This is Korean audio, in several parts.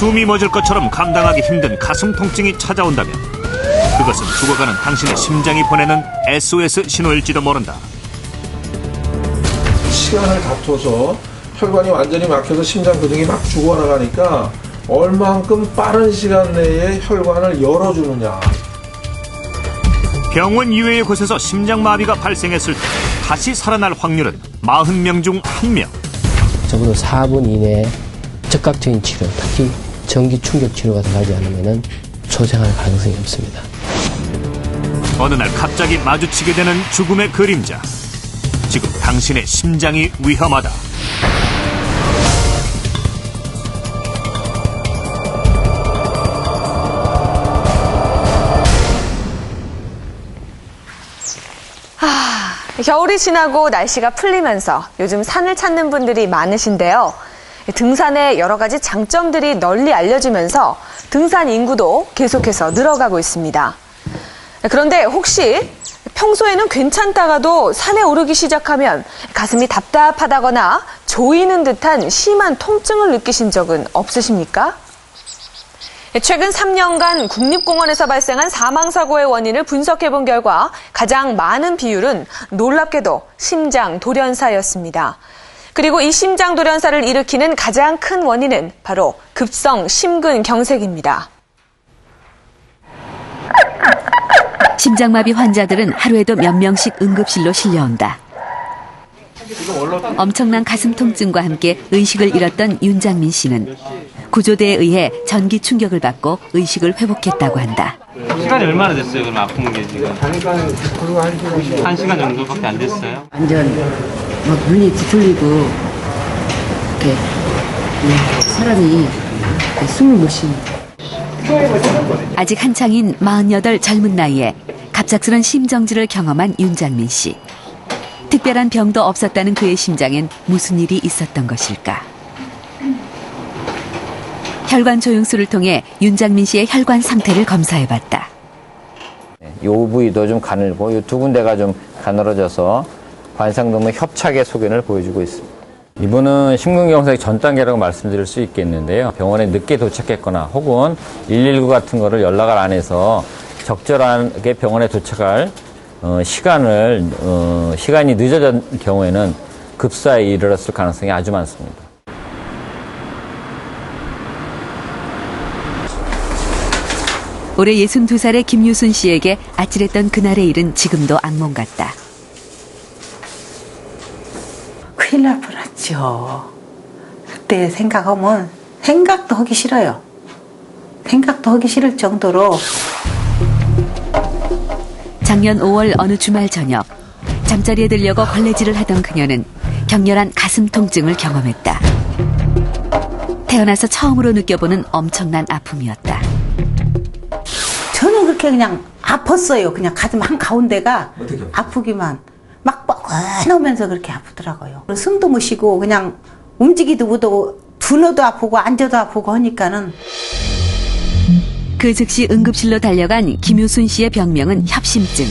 숨이 멎을 것처럼 감당하기 힘든 가슴 통증이 찾아온다면 그것은 죽어가는 당신의 심장이 보내는 SOS 신호일지도 모른다. 시간을 다퉈서 혈관이 완전히 막혀서 심장 근육이 막 죽어나가니까 얼만큼 빠른 시간 내에 혈관을 열어주느냐. 병원 이외의 곳에서 심장마비가 발생했을 때 다시 살아날 확률은 40명 중 1명. 적어도 4분 이내에 적극적인 치료, 특히 전기 충격 치료가 들어가지 않으면 소생할 가능성이 없습니다. 어느 날 갑자기 마주치게 되는 죽음의 그림자. 지금 당신의 심장이 위험하다. 겨울이 지나고 날씨가 풀리면서 요즘 산을 찾는 분들이 많으신데요. 등산의 여러 가지 장점들이 널리 알려지면서 등산 인구도 계속해서 늘어가고 있습니다. 그런데 혹시 평소에는 괜찮다가도 산에 오르기 시작하면 가슴이 답답하다거나 조이는 듯한 심한 통증을 느끼신 적은 없으십니까? 최근 3년간 국립공원에서 발생한 사망사고의 원인을 분석해본 결과 가장 많은 비율은 놀랍게도 심장돌연사였습니다. 그리고 이 심장돌연사를 일으키는 가장 큰 원인은 바로 급성 심근경색입니다. 심장마비 환자들은 하루에도 몇 명씩 응급실로 실려온다. 엄청난 가슴 통증과 함께 의식을 잃었던 윤장민 씨는 구조대에 의해 전기 충격을 받고 의식을 회복했다고 한다. 시간이 얼마나 됐어요? 그럼 아픈 게 지금? 한 시간 정도밖에 안 됐어요? 완전 막 눈이 뒤틀리고 이렇게 사람이 숨을 못 쉬는. 아직 한창인 48 젊은 나이에 갑작스런 심정지를 경험한 윤장민 씨. 특별한 병도 없었다는 그의 심장엔 무슨 일이 있었던 것일까? 혈관 조영술을 통해 윤장민 씨의 혈관 상태를 검사해봤다. 요 부위도 좀 가늘고 이 두 군데가 좀 가늘어져서 관상동맥 협착의 소견을 보여주고 있습니다. 이분은 심근경색 전 단계라고 말씀드릴 수 있겠는데요. 병원에 늦게 도착했거나 혹은 119 같은 거를 연락을 안 해서 적절하게 병원에 도착할 시간이 늦어진 경우에는 급사에 이르렀을 가능성이 아주 많습니다. 올해 62살의 김유순 씨에게 아찔했던 그날의 일은 지금도 악몽 같다. 큰일 날 뻔했죠. 그때 생각하면 생각도 하기 싫어요. 생각도 하기 싫을 정도로. 작년 5월 어느 주말 저녁 잠자리에 들려고 걸레질을 하던 그녀는 격렬한 가슴 통증을 경험했다. 태어나서 처음으로 느껴보는 엄청난 아픔이었다. 저는 그렇게 그냥 아팠어요. 그냥 가슴 한가운데가 아프기만 막 뻐근하면서 그렇게 아프더라고요. 숨도 못 쉬고 그냥 움직이도 못하고 드너도 아프고 앉아도 아프고 하니까는. 그 즉시 응급실로 달려간 김유순 씨의 병명은 협심증.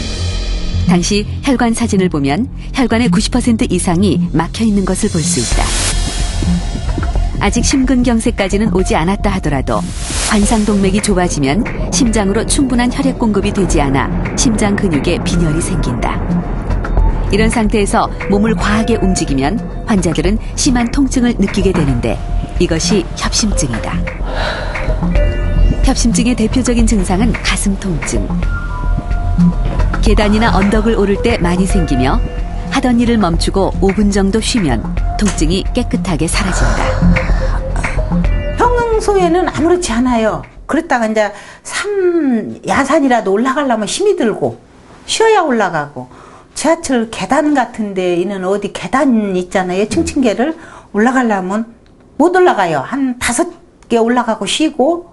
당시 혈관 사진을 보면 혈관의 90% 이상이 막혀 있는 것을 볼 수 있다. 아직 심근경색까지는 오지 않았다 하더라도 관상동맥이 좁아지면 심장으로 충분한 혈액 공급이 되지 않아 심장 근육에 빈혈이 생긴다. 이런 상태에서 몸을 과하게 움직이면 환자들은 심한 통증을 느끼게 되는데 이것이 협심증이다. 협심증의 대표적인 증상은 가슴 통증. 계단이나 언덕을 오를 때 많이 생기며 하던 일을 멈추고 5분 정도 쉬면 통증이 깨끗하게 사라진다. 평소에는 아무렇지 않아요. 그랬다가 이제 야산이라도 올라가려면 힘이 들고 쉬어야 올라가고 지하철 계단 같은 데는 어디 계단 있잖아요. 층층계를 올라가려면 못 올라가요. 한 5개 올라가고 쉬고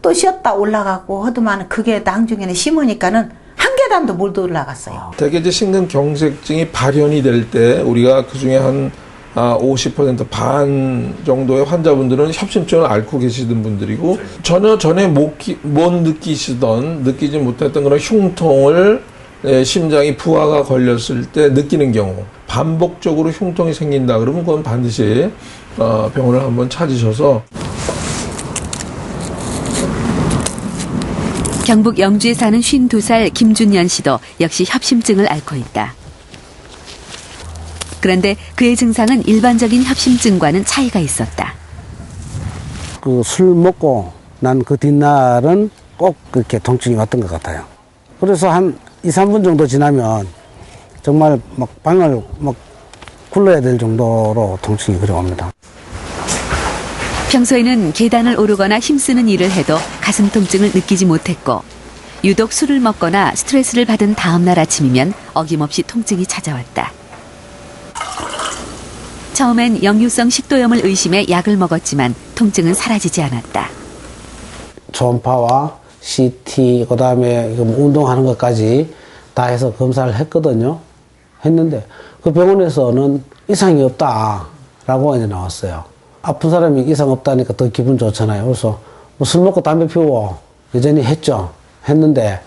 또 쉬었다 올라가고 하더만 그게 나중에는 심으니까는 한 계단도 못 올라갔어요. 대개 이제 심근경색증이 발현이 될 때 우리가 그 중에 한 50% 반 정도의 환자분들은 협심증을 앓고 계시던 분들이고 전혀 전에 못 느끼지 못했던 그런 흉통을 심장이 부하가 걸렸을 때 느끼는 경우 반복적으로 흉통이 생긴다 그러면 그건 반드시 병원을 한번 찾으셔서. 경북 영주에 사는 52살 김준년 씨도 역시 협심증을 앓고 있다. 그런데 그의 증상은 일반적인 협심증과는 차이가 있었다. 그 술 먹고 난 그 뒷날은 꼭 그렇게 통증이 왔던 것 같아요. 그래서 한 2, 3분 정도 지나면 정말 막 방을 막 굴러야 될 정도로 통증이 그래 옵니다. 평소에는 계단을 오르거나 힘쓰는 일을 해도 가슴 통증을 느끼지 못했고 유독 술을 먹거나 스트레스를 받은 다음 날 아침이면 어김없이 통증이 찾아왔다. 처음엔 역류성 식도염을 의심해 약을 먹었지만 통증은 사라지지 않았다. 초음파와 CT, 그 다음에 운동하는 것까지 다 해서 검사를 했거든요. 했는데 그 병원에서는 이상이 없다라고 이제 나왔어요. 아픈 사람이 이상 없다니까 더 기분 좋잖아요. 그래서 뭐 술 먹고 담배 피우고 여전히 했죠. 했는데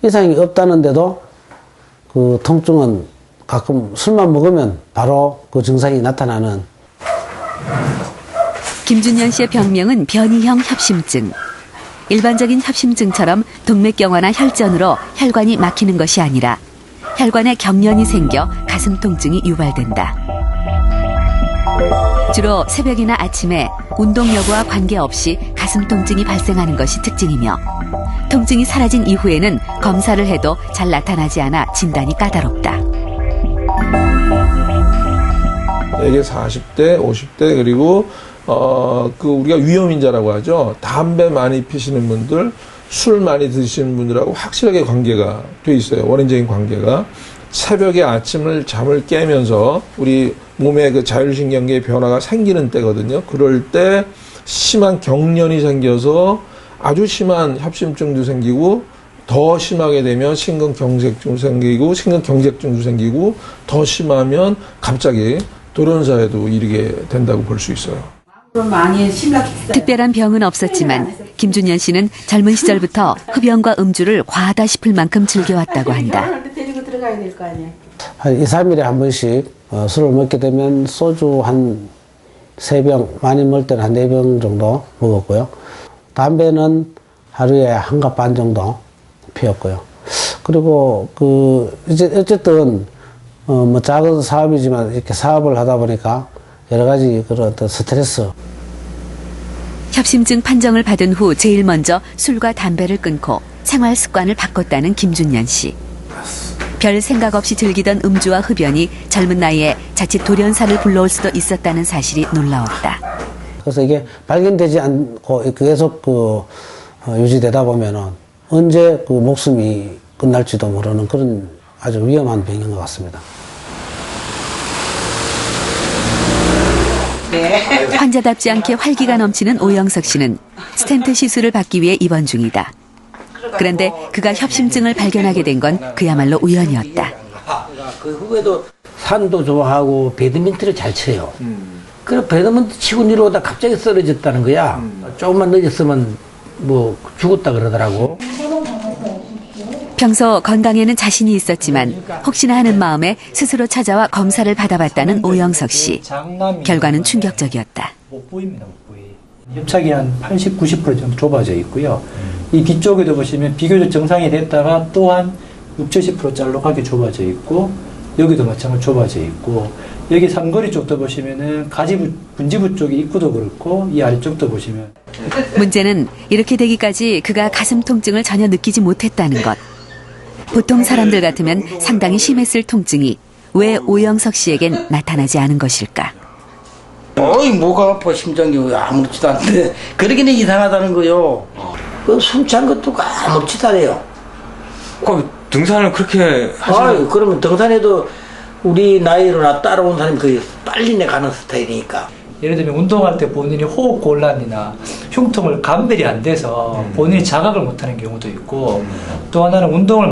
이상이 없다는데도 그 통증은 가끔 술만 먹으면 바로 그 증상이 나타나는. 김준년 씨의 병명은 변이형 협심증. 일반적인 협심증처럼 동맥경화나 혈전으로 혈관이 막히는 것이 아니라 혈관에 경련이 생겨 가슴 통증이 유발된다. 주로 새벽이나 아침에 운동 여부와 관계없이 가슴 통증이 발생하는 것이 특징이며 통증이 사라진 이후에는 검사를 해도 잘 나타나지 않아 진단이 까다롭다. 이게 40대, 50대 그리고 우리가 위험인자라고 하죠. 담배 많이 피시는 분들, 술 많이 드시는 분들하고 확실하게 관계가 돼 있어요. 원인적인 관계가. 새벽에 아침을 잠을 깨면서 우리 몸에 그 자율신경계의 변화가 생기는 때거든요. 그럴 때 심한 경련이 생겨서 아주 심한 협심증도 생기고 더 심하게 되면 심근경색증도 생기고 심근경색증도 생기고 더 심하면 갑자기 돌연사에도 이르게 된다고 볼 수 있어요. 특별한 병은 없었지만 김준년 씨는 젊은 시절부터 흡연과 음주를 과하다 싶을 만큼 즐겨왔다고 한다. 한 2, 3일에 한 번씩 술을 먹게 되면 소주 한 3병, 많이 먹을 때는 한 4병 정도 먹었고요. 담배는 하루에 1갑 반 정도 피웠고요. 그리고 이제 어쨌든 뭐 작은 사업이지만 이렇게 사업을 하다 보니까 여러 가지 그런 어떤 스트레스. 협심증 판정을 받은 후 제일 먼저 술과 담배를 끊고 생활 습관을 바꿨다는 김준년 씨. 별 생각 없이 즐기던 음주와 흡연이 젊은 나이에 자칫 돌연사를 불러올 수도 있었다는 사실이 놀라웠다. 그래서 이게 발견되지 않고 계속 유지되다 보면은 언제 그 목숨이 끝날지도 모르는 그런 아주 위험한 병인 것 같습니다. 환자답지 않게 활기가 넘치는 오영석 씨는 스텐트 시술을 받기 위해 입원 중이다. 그런데 그가 협심증을 발견하게 된 건 그야말로 우연이었다. 그 후에도 산도 좋아하고 배드민턴을 잘 쳐요. 그래 배드민턴 치고 내려오다 갑자기 쓰러졌다는 거야. 조금만 늦었으면 뭐 죽었다 그러더라고. 평소 건강에는 자신이 있었지만 혹시나 하는 마음에 스스로 찾아와 검사를 받아봤다는 오영석 씨. 결과는 충격적이었다. 못 보입니다, 못 보이. 협착이 한 80, 90% 정도 좁아져 있고요. 이 뒤쪽에도 보시면 비교적 정상이 됐다가 또한 60, 70% 잘록하게 좁아져 있고 여기도 마찬가지로 좁아져 있고 여기 삼거리 쪽도 보시면은 가지부, 분지부 쪽의 입구도 그렇고 이 아래쪽도 보시면 문제는 이렇게 되기까지 그가 가슴 통증을 전혀 느끼지 못했다는 것. 보통 사람들 같으면 상당히 심했을 통증이 왜 오영석 씨에겐 나타나지 않은 것일까? 어이 뭐가 아파 심장이 아무렇지도 않은데 그러기는 이상하다는 거요. 그 숨찬 것도 아무렇지도 않아요. 그럼 등산을 그렇게 아유 그러면 등산에도 우리 나이로나 따라온 사람이 거의 빨리 가는 스타일이니까. 예를 들면 운동할 때 본인이 호흡 곤란이나 흉통을 감별이 안 돼서 본인이 자각을 못하는 경우도 있고 또 하나는 운동을